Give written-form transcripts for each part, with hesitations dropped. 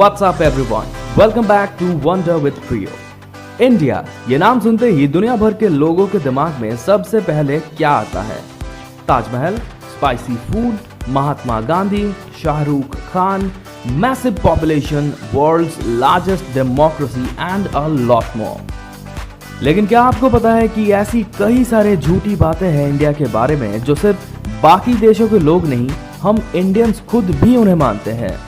What's up everyone? Welcome back to Wonder with Priyo. India ये नाम सुनते ही दुनिया भर के लोगों के दिमाग में सबसे पहले क्या आता है? Taj Mahal, spicy food, Mahatma Gandhi, Shahrukh Khan, massive population, world's largest democracy and a lot more. लेकिन क्या आपको पता है कि ऐसी कई सारे झूठी बातें हैं इंडिया के बारे में जो सिर्फ बाकी देशों के लोग नहीं, हम इंडियंस खुद भी उन्हें मानते हैं।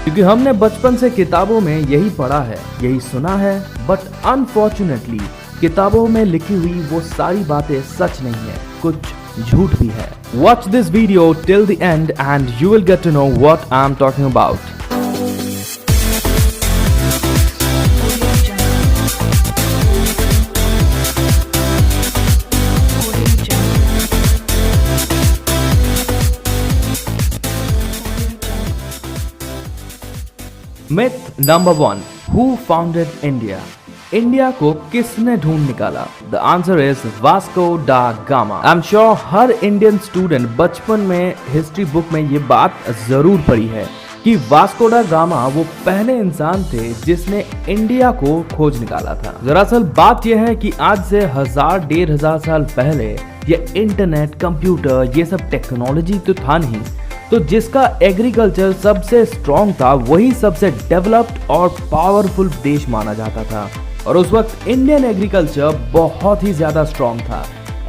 क्योंकि हमने बचपन से किताबों में यही पढ़ा है, यही सुना है, बट अनफॉर्चुनेटली किताबों में लिखी हुई वो सारी बातें सच नहीं है, कुछ झूठ भी है। Watch this video till the end and you will get to know what I am talking about. Myth number 1, who founded India? India को किसने ढूंढ निकाला? The answer is Vasco da Gama. I am sure हर Indian student बचपन में history book में ये बात जरूर पढ़ी है कि वास्को डा गामा वो पहले इंसान थे जिसने इंडिया को खोज निकाला था। दरअसल बात यह है कि आज से 1000-1500 साल पहले ये इंटरनेट, कंप्यूटर, ये सब टेक्नोलॉजी तो था नहीं, तो जिसका एग्रीकल्चर सबसे स्ट्रॉन्ग था वही सबसे डेवलप्ड और पावरफुल देश माना जाता था। और उस वक्त इंडियन एग्रीकल्चर बहुत ही ज्यादा स्ट्रॉन्ग था।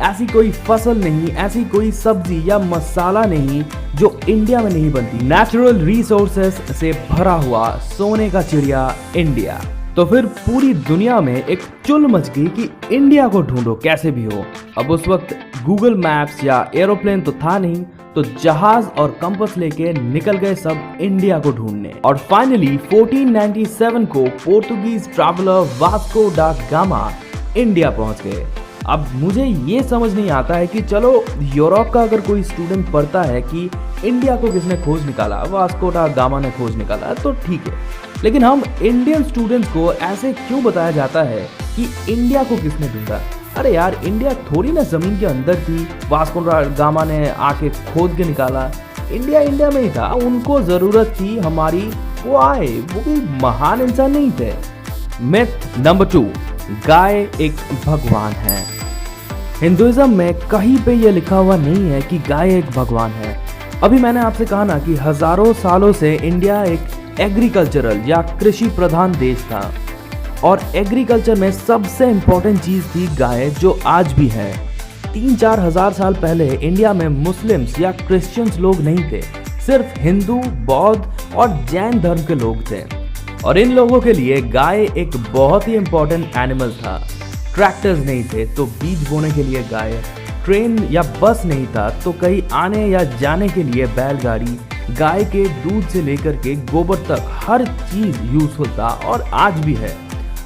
ऐसी कोई फसल नहीं, ऐसी कोई सब्जी या मसाला नहीं जो इंडिया में नहीं बनती। नेचुरल रिसोर्सेस से भरा हुआ सोने का चिड़िया इंडिया। तो फिर पूरी दुनिया में एक चुल मच गई कि इंडिया को ढूंढो कैसे भी हो। अब उस वक्त गूगल मैप्स या एरोप्लेन तो था नहीं, तो जहाज और कंपास लेके निकल गए सब इंडिया को ढूंढने। और फाइनली 1497 को Portuguese traveller Vasco da gamma India पहुंच गए। अब मुझे ये समझ नहीं आता है कि चलो यूरोप का अगर कोई स्टूडेंट पढ़ता है कि इंडिया को किसने खोज निकाला, वास्को डा गामा ने खोज निकाला, तो ठीक है, लेकिन हम इंडियन स्टूडेंट्स को ऐसे क्यों बताया जाता है कि इंडिया को किसने ढूंढा? अरे यार, इंडिया थोड़ी ना जमीन के अंदर थी, वास्को डा गामा ने आके खोद के निकाला। इंडिया में ही था, उनको जरूरत थी हमारी, वो आए, वो भी महान इंसान नहीं थे। मिथ नंबर 2, गाय एक भगवान है। हिंदुइज्म में कहीं पे ये लिखा हुआ नहीं है कि गाय एक भगवान है। अभी मैंने आपसे कहा ना कि हजारों सालों से इंडिया एक एग्रीकल्चरल या कृषि प्रधान देश था, और एग्रीकल्चर में सबसे इंपॉर्टेंट चीज थी गाय, जो आज भी है। 3-4 हजार साल पहले इंडिया में मुस्लिम्स या क्रिश्चियंस लोग नहीं थे, सिर्फ हिंदू, बौद्ध और जैन धर्म के लोग थे। और इन लोगों के लिए गाय एक बहुत ही इंपॉर्टेंट एनिमल था। ट्रैक्टर्स नहीं थे तो बीज बोने के लिए गाय, ट्रेन या बस नहीं था तो कहीं आने या जाने के लिए बैलगाड़ी। गाय के दूध से लेकर के गोबर तक हर चीज यूजफुल था और आज भी है।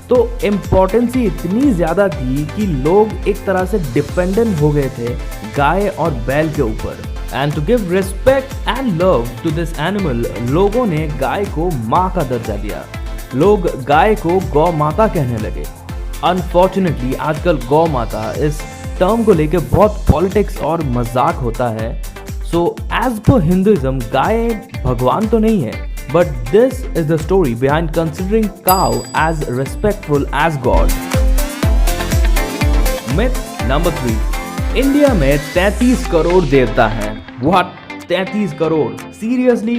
तो इम्पोर्टेंस ही इतनी ज्यादा थी कि लोग एक तरह से डिपेंडेंट हो गए थे गाय और बैल के ऊपर। And to give respect and love to this animal, लोगों ने गाय को माँ का दर्जा दिया। लोग गाय को गौ माता कहने लगे। अनफॉर्चुनेटली आजकल गौ माता इस टर्म को लेकर बहुत पॉलिटिक्स और मजाक होता है। सो एज पर हिंदुइज्म गाय भगवान तो नहीं है, but this is the story behind considering cow as respectful as God. Myth number 3, India में 33 करोड़ देवता हैं। What? 33 करोड़? Seriously?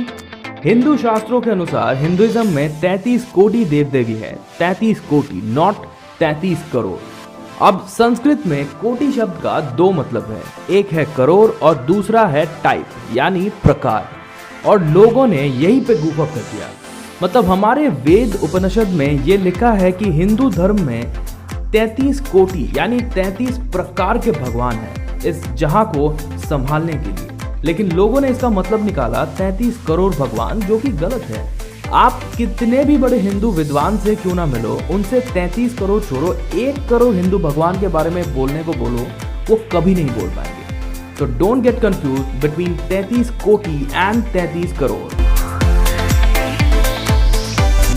हिंदू शास्त्रों के अनुसार हिंदुइज्म में 33 कोटि देव देवी है। 33 कोटि, नॉट 33 करोड़। अब संस्कृत में कोटि शब्द का 2 मतलब है, एक है करोड़ और दूसरा है टाइप यानी प्रकार। और लोगों ने यही पे गूफ अप कर दिया। मतलब हमारे वेद उपनिषद में ये लिखा है कि हिंदू धर्म में 33 कोटि यानी 33 प्रकार के भगवान हैं इस जहां को संभालने के लिए, लेकिन लोगों ने इसका मतलब निकाला 33 करोड़ भगवान, जो कि गलत है। आप कितने भी बड़े हिंदू विद्वान से क्यों ना मिलो, उनसे 33 करोड़ छोड़ो, 1 करोड़ हिंदू भगवान के बारे में बोलने को बोलो, वो कभी नहीं बोल पाएंगे। So don't get confused between 33 कोटि and 33 crore.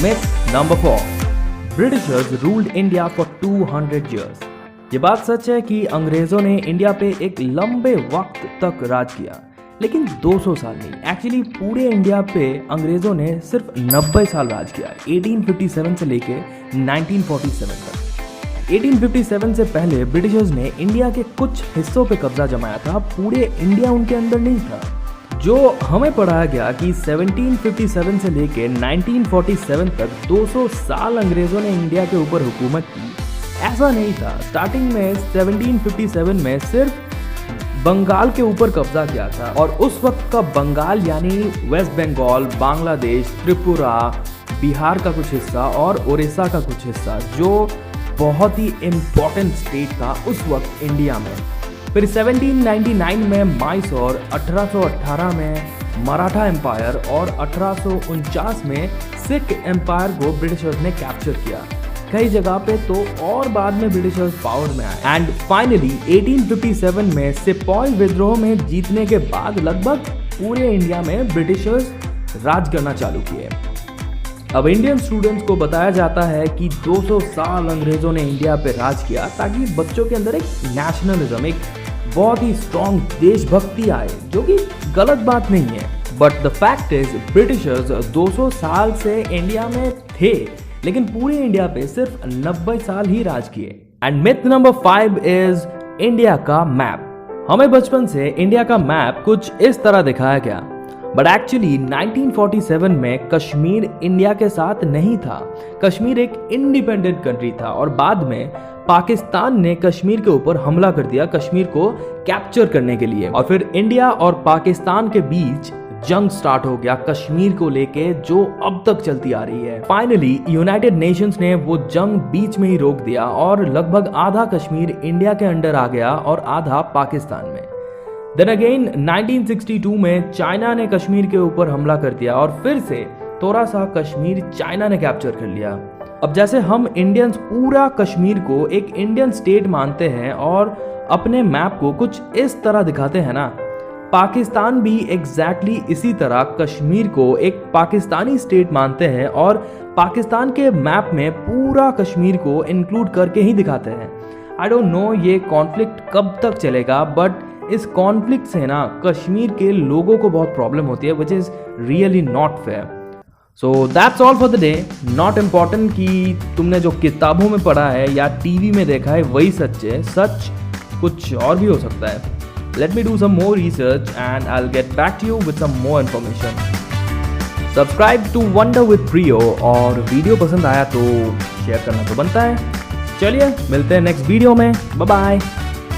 Myth number 4, Britishers ruled India for 200 years. ये बात सच है कि अंग्रेजों ने इंडिया पे एक लंबे वक्त तक राज किया। लेकिन 200 साल नहीं, एक्चुअली पूरे इंडिया पे अंग्रेजों ने सिर्फ 90 साल राज किया, 1857 से लेके 1947 तक। 1857 से पहले ब्रिटिशर्स ने इंडिया के कुछ हिस्सों पे कब्जा जमाया था, पूरे इंडिया उनके अंदर नहीं था। जो हमें पढ़ाया गया कि 1757 से लेके 1947 तक 200 साल अंग्रेजों ने इंडिया के ऊपर हुकूमत की, ऐसा नहीं था। स्टार्टिंग में 1757 में सिर्फ बंगाल के ऊपर कब्जा किया था, और उस वक्त का बंगाल यानी वेस्ट बंगाल, बांग्लादेश, त्रिपुरा, बिहार का कुछ हिस्सा और उड़ीसा का कुछ हिस्सा, जो बहुत ही इम्पोर्टेंट स्टेट था उस वक्त इंडिया में। फिर 1799 में मैसूर, 1818 में मराठा एम्पायर और 1849 में सिख एम्पायर को ब्रिटिशर्स ने कैप्चर किया कई जगह पे, तो और बाद में ब्रिटिशर्स पावर में आए। एंड फाइनली 1857 में सिपाही विद्रोह में जीतने के बाद लगभग पूरे इंडिया में ब्रिटिशर्स राज करना चालू किए। अब इंडियन स्टूडेंट्स को बताया जाता है कि 200 साल अंग्रेजों ने इंडिया पे राज किया ताकि बच्चों के अंदर एक नेशनलिज्म, एक बहुत ही स्ट्रॉन्ग देशभक्ति आए, जो कि गलत बात नहीं है। But the fact is Britishers 200 साल से इंडिया में थे, लेकिन पूरे इंडिया पे सिर्फ 90 साल ही राज किए। And myth number 5 is India का मैप। हमें बचपन से इंडिया का मैप कुछ इस तरह दिखाया गया, बट एक्चुअली 1947 में कश्मीर इंडिया के साथ नहीं था। कश्मीर एक इंडिपेंडेंट कंट्री था और बाद में पाकिस्तान ने कश्मीर के ऊपर हमला कर दिया कश्मीर को कैप्चर करने के लिए, और फिर इंडिया और पाकिस्तान के बीच जंग स्टार्ट हो गया कश्मीर को लेके, जो अब तक चलती आ रही है। फाइनली यूनाइटेड नेशंस ने वो जंग बीच में ही रोक दिया और लगभग आधा कश्मीर इंडिया के अंडर आ गया और आधा पाकिस्तान में। देन अगेन 1962 में चाइना ने कश्मीर के ऊपर हमला कर दिया और फिर से थोड़ा सा कश्मीर चाइना ने कैप्चर कर लिया। अब जैसे हम इंडियंस पूरा कश्मीर को एक इंडियन स्टेट मानते हैं और अपने मैप को कुछ इस तरह दिखाते हैं ना, पाकिस्तान भी एग्जैक्टली इसी तरह कश्मीर को एक पाकिस्तानी स्टेट मानते हैं और पाकिस्तान के मैप में पूरा कश्मीर को इंक्लूड करके ही दिखाते हैं। आई डोंट नो ये कॉन्फ्लिक्ट कब तक चलेगा, बट इस कॉन्फ्लिक्ट से ना कश्मीर के लोगों को बहुत प्रॉब्लम होती है, which is really not fair. So that's all for the day. Not important कि तुमने जो किताबों में पढ़ा है या टीवी में देखा है वही सच है, सच कुछ और भी हो सकता है। Let me do some more research and I will get back to you with some more information. Subscribe to wonder with Priyo, और वीडियो पसंद आया तो शेयर करना तो बनता है। चलिए मिलते हैं नेक्स्ट वीडियो में, बाय बाय।